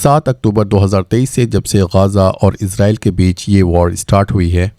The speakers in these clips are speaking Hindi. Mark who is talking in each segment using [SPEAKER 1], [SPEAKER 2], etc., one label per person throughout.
[SPEAKER 1] 7 अक्टूबर 2023 से जब से गाज़ा और इजराइल के बीच ये वॉर स्टार्ट हुई है,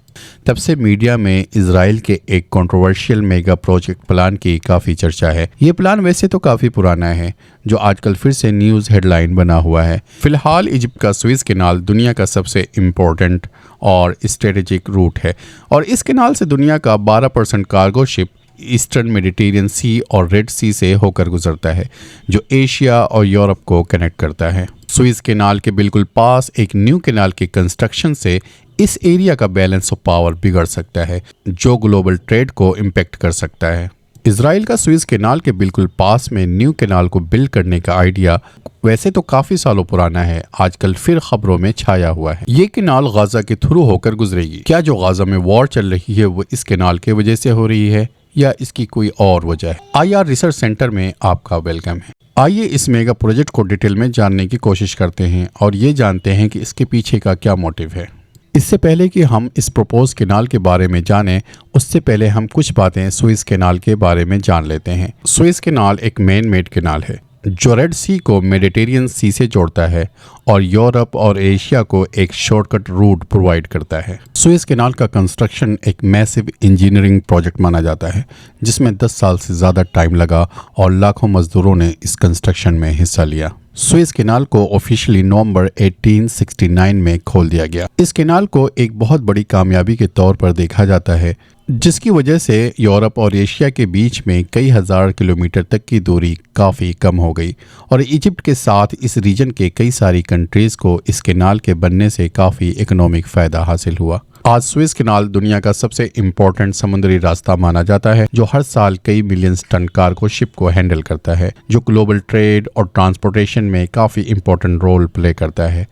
[SPEAKER 1] तब से मीडिया में इजराइल के एक कंट्रोवर्शियल मेगा प्रोजेक्ट प्लान की काफ़ी चर्चा है। ये प्लान वैसे तो काफ़ी पुराना है, जो आजकल फिर से न्यूज़ हेडलाइन बना हुआ है। फिलहाल इजिप्ट का सुएज़ कैनाल दुनिया का सबसे इम्पोर्टेंट और स्ट्रेटेजिक रूट है और इस कैनाल से दुनिया का 12% कार्गो शिप ईस्टर्न मेडिटेरियन सी और रेड सी से होकर गुजरता है, जो एशिया और यूरोप को कनेक्ट करता है। सुएज़ कैनाल के बिल्कुल पास एक न्यू कैनाल के कंस्ट्रक्शन से इस एरिया का बैलेंस ऑफ पावर बिगड़ सकता है, जो ग्लोबल ट्रेड को इम्पेक्ट कर सकता है। इजराइल का सुएज़ कैनाल के बिल्कुल पास में न्यू कैनाल को बिल्ड करने का आइडिया वैसे तो काफ़ी सालों पुराना है, आजकल फिर खबरों में छाया हुआ है। ये कैनाल गाज़ा के थ्रू होकर गुजरेगी। क्या जो गाज़ा में वॉर चल रही है वो इस कैनाल की वजह से हो रही है या इसकी कोई और वजह है? IR रिसर्च सेंटर में आपका वेलकम है। आइए इस मेगा प्रोजेक्ट को डिटेल में जानने की कोशिश करते हैं और ये जानते हैं कि इसके पीछे का क्या मोटिव है। इससे पहले कि हम इस प्रपोज कैनाल के बारे में जानें, उससे पहले हम कुछ बातें सुएज़ कैनाल के बारे में जान लेते हैं। सुएज़ कैनाल एक मैन मेड कैनाल है जो रेड सी को मेडिटेरियन सी से जोड़ता है और यूरोप और एशिया को एक शॉर्टकट रूट प्रोवाइड करता है। सुएज़ कैनाल का कंस्ट्रक्शन एक मैसिव इंजीनियरिंग प्रोजेक्ट माना जाता है, जिसमें 10 साल से ज़्यादा टाइम लगा और लाखों मजदूरों ने इस कंस्ट्रक्शन में हिस्सा लिया। सुएज़ कैनाल को ऑफिशियली नवंबर 1869 में खोल दिया गया। इस कैनाल को एक बहुत बड़ी कामयाबी के तौर पर देखा जाता है, जिसकी वजह से यूरोप और एशिया के बीच में कई हजार किलोमीटर तक की दूरी काफ़ी कम हो गई और इजिप्ट के साथ इस रीजन के कई सारी कंट्रीज़ को इस कैनाल के बनने से काफ़ी इकोनॉमिक फ़ायदा हासिल हुआ। आज सुएज़ कैनाल दुनिया का सबसे इम्पोर्टेंट समुद्री रास्ता माना जाता है, जो हर साल कई मिलियन टन कार्गो शिप को हैंडल करता है, जो ग्लोबल ट्रेड और ट्रांसपोर्टेशन में काफ़ी इम्पोर्टेंट रोल प्ले करता है।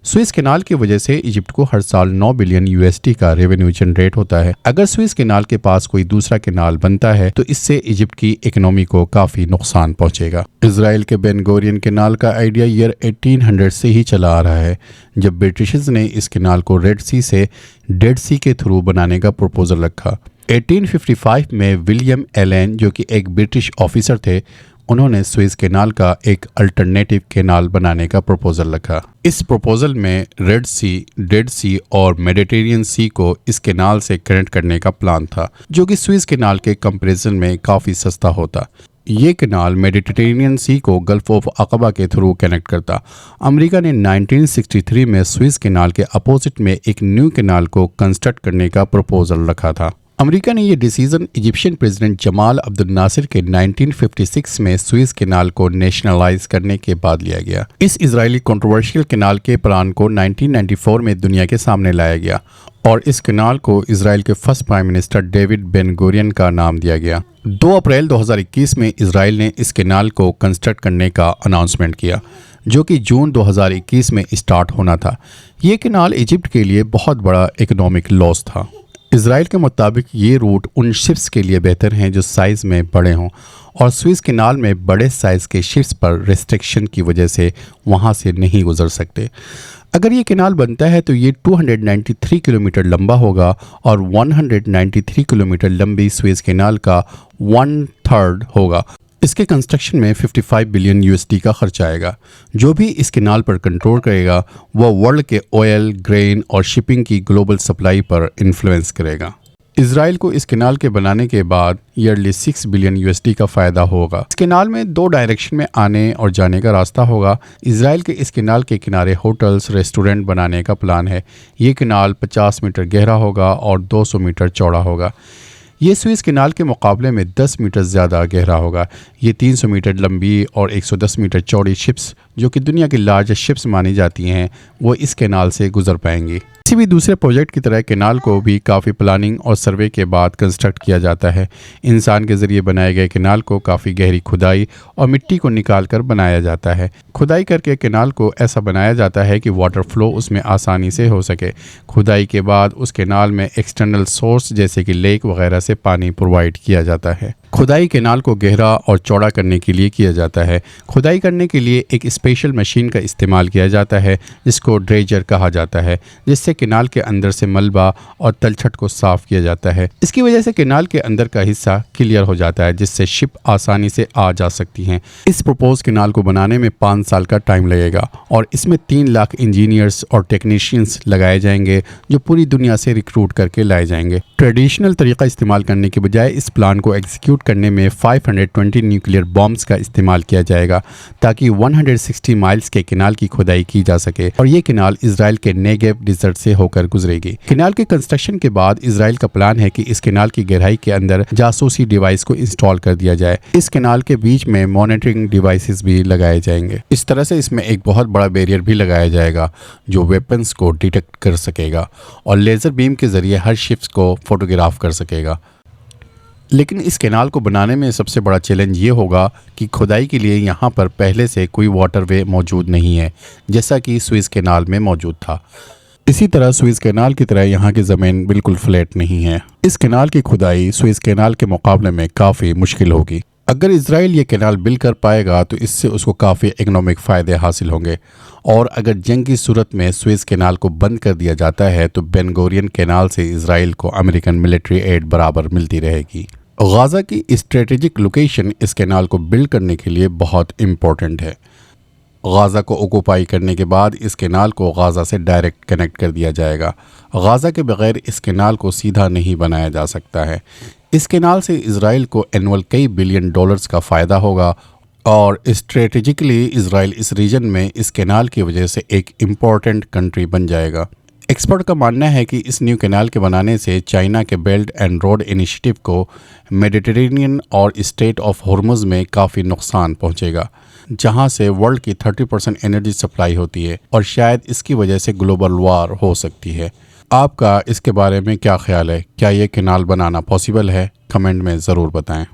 [SPEAKER 1] सुएज़ कैनाल की वजह से इजिप्ट को हर साल 9 बिलियन USD का रेवेन्यू जनरेट होता है। अगर सुएज़ कैनाल के पास कोई दूसरा कैनाल बनता है तो इससे इजिप्ट की इकोनॉमी को काफ़ी नुकसान पहुंचेगा। इजराइल के बेन गोरियन कैनाल का आइडिया ईयर 1800 से ही चला आ रहा है, जब ब्रिटिशर्स ने इस कैनाल को रेड सी से डेड सी के थ्रू बनाने का प्रपोजल रखा। 1855 में विलियम एलेन, जो कि एक ब्रिटिश ऑफिसर थे, उन्होंने सुएज़ कैनाल का एक अल्टरनेटिव कैनाल बनाने का प्रपोजल रखा। इस प्रपोजल में रेड सी, डेड सी और मेडिटेरियन सी को इस कैनाल से कनेक्ट करने का प्लान था, जो कि सुएज़ कैनाल के कंपैरिजन में काफ़ी सस्ता होता। ये कैनाल मेडिटेरेनियन सी को गल्फ ऑफ अक़बा के थ्रू कनेक्ट करता। अमेरिका ने 1963 में सुएज़ कैनाल के अपोजिट में एक न्यू कैनाल को कंस्ट्रक्ट करने का प्रपोजल रखा था। अमेरिका ने यह decision Egyptian president Jamal Abdul Nasser के 1956 में सुएज़ कैनाल को नेशनलाइज करने के बाद लिया गया। इस इजरायली कंट्रोवर्शियल कैनाल के प्लान को 1994 में दुनिया के सामने लाया गया और इस कैनाल को इजराइल के first prime minister David Ben Gurion का नाम दिया गया। 2 अप्रैल 2021 में इजराइल ने इस कैनाल को कंस्ट्रक्ट करने का अनाउंसमेंट किया, जो कि जून 2021 में स्टार्ट होना था। ये कैनाल इजिप्ट के लिए बहुत बड़ा इकोनॉमिक लॉस था। इजराइल के मुताबिक ये रूट उन शिप्स के लिए बेहतर हैं जो साइज़ में बड़े हों और सुएज़ कैनाल में बड़े साइज़ के शिप्स पर रेस्ट्रिक्शन की वजह से वहाँ से नहीं गुजर सकते। अगर ये कैनाल बनता है तो ये 293 किलोमीटर लंबा होगा और 193 किलोमीटर लंबी सुएज़ कैनाल का 1/3 होगा। इसके कंस्ट्रक्शन में 55 बिलियन USD का खर्च आएगा। जो भी इस कैनाल पर कंट्रोल करेगा वह वर्ल्ड के ऑयल, ग्रेन और शिपिंग की ग्लोबल सप्लाई पर इन्फ्लुएंस करेगा। इजराइल को इस कैनाल के बनाने के बाद ईयरली 6 बिलियन USD का फ़ायदा होगा। इस कैनाल में 2 डायरेक्शन में आने और जाने का रास्ता होगा। इजराइल के इस कैनाल के किनारे होटल्स, रेस्टोरेंट बनाने का प्लान है। ये कैनाल 50 मीटर गहरा होगा और 200 मीटर चौड़ा होगा। ये सुएज़ कैनाल के मुकाबले में 10 मीटर ज़्यादा गहरा होगा। ये 300 मीटर लंबी और 110 मीटर चौड़ी शिप्स, जो कि दुनिया की लार्जेस्ट शिप्स मानी जाती हैं, वो इस कैनाल से गुजर पाएंगी। किसी भी दूसरे प्रोजेक्ट की तरह कैनाल को भी काफ़ी प्लानिंग और सर्वे के बाद कंस्ट्रक्ट किया जाता है। इंसान के ज़रिए बनाए गए कैनाल को काफ़ी गहरी खुदाई और मिट्टी को निकाल कर बनाया जाता है। खुदाई करके कैनाल को ऐसा बनाया जाता है कि वाटर फ्लो उसमें आसानी से हो सके। खुदाई के बाद उस कैनाल में एक्सटर्नल सोर्स जैसे कि लेक वगैरह से पानी प्रोवाइड किया जाता है। खुदाई केनाल को गहरा और चौड़ा करने के लिए किया जाता है। खुदाई करने के लिए एक स्पेशल मशीन का इस्तेमाल किया जाता है जिसको ड्रेजर कहा जाता है, जिससे केनाल के अंदर से मलबा और तलछट को साफ किया जाता है। इसकी वजह से केनाल के अंदर का हिस्सा क्लियर हो जाता है, जिससे शिप आसानी से आ जा सकती हैं। इस प्रपोज केनाल को बनाने में 5 साल का टाइम लगेगा और इसमें 3 लाख इंजीनियर्स और टेक्नीशियंस लगाए जाएंगे जो पूरी दुनिया से रिक्रूट करके लाए जाएंगे। ट्रेडिशनल तरीका इस्तेमाल करने के बजाय इस प्लान को एग्जीक्यूट करने में 520 न्यूक्लियर बॉम्ब्स का इस्तेमाल किया जाएगा ताकि 160 माइल्स के केनाल की खुदाई की जा सके और ये केनाल इजराइल के नेगेव डिजर्ट से होकर गुजरेगी। केनाल के कंस्ट्रक्शन के बाद इजराइल का प्लान है कि इस केनाल की गहराई के अंदर जासूसी डिवाइस को इंस्टॉल कर दिया जाए। इस केनाल के बीच में मॉनिटरिंग डिवाइसेस भी लगाए जाएंगे। इस तरह से इसमें एक बहुत बड़ा बैरियर भी लगाया जाएगा जो वेपन्स को डिटेक्ट कर सकेगा और लेजर बीम के जरिए हर शिप्स को फोटोग्राफ कर सकेगा। लेकिन इस केनाल को बनाने में सबसे बड़ा चैलेंज ये होगा कि खुदाई के लिए यहाँ पर पहले से कोई वाटरवे मौजूद नहीं है, जैसा कि स्विस केनाल में मौजूद था। इसी तरह स्विस केनाल की तरह यहाँ की ज़मीन बिल्कुल फ्लैट नहीं है। इस केनाल की खुदाई स्विस केनाल के मुकाबले में काफ़ी मुश्किल होगी। अगर इजराइल ये केनाल बिल्ड कर पाएगा तो इससे उसको काफ़ी इकोनॉमिक फ़ायदे हासिल होंगे और अगर जंग की सूरत में स्विस केनाल को बंद कर दिया जाता है तो बेन गुरियन केनाल से इजराइल को अमेरिकन मिलिट्री एड बराबर मिलती रहेगी। गाज़ा की स्ट्रेटेजिक लोकेशन इस केनाल को बिल्ड करने के लिए बहुत इम्पोर्टेंट है। गाज़ा को ऑक्यूपाई करने के बाद इस केनाल को गाज़ा से डायरेक्ट कनेक्ट कर दिया जाएगा। गाज़ा के बगैर इस केनाल को सीधा नहीं बनाया जा सकता है। इस केनाल से इजराइल को एनुअल कई बिलियन डॉलर्स का फ़ायदा होगा और स्ट्रेटेजिकली इजराइल इस रीजन में इस केनाल की वजह से एक इम्पॉर्टेंट कंट्री बन जाएगा। एक्सपर्ट का मानना है कि इस न्यू केनाल के बनाने से चाइना के बेल्ट एंड रोड इनिशिएटिव को मेडिटेरेनियन और स्ट्रेट ऑफ हॉर्मुज़ में काफ़ी नुकसान पहुंचेगा, जहां से वर्ल्ड की 30% एनर्जी सप्लाई होती है और शायद इसकी वजह से ग्लोबल वार हो सकती है। आपका इसके बारे में क्या ख्याल है? क्या ये केनाल बनाना पॉसिबल है? कमेंट में ज़रूर बताएं।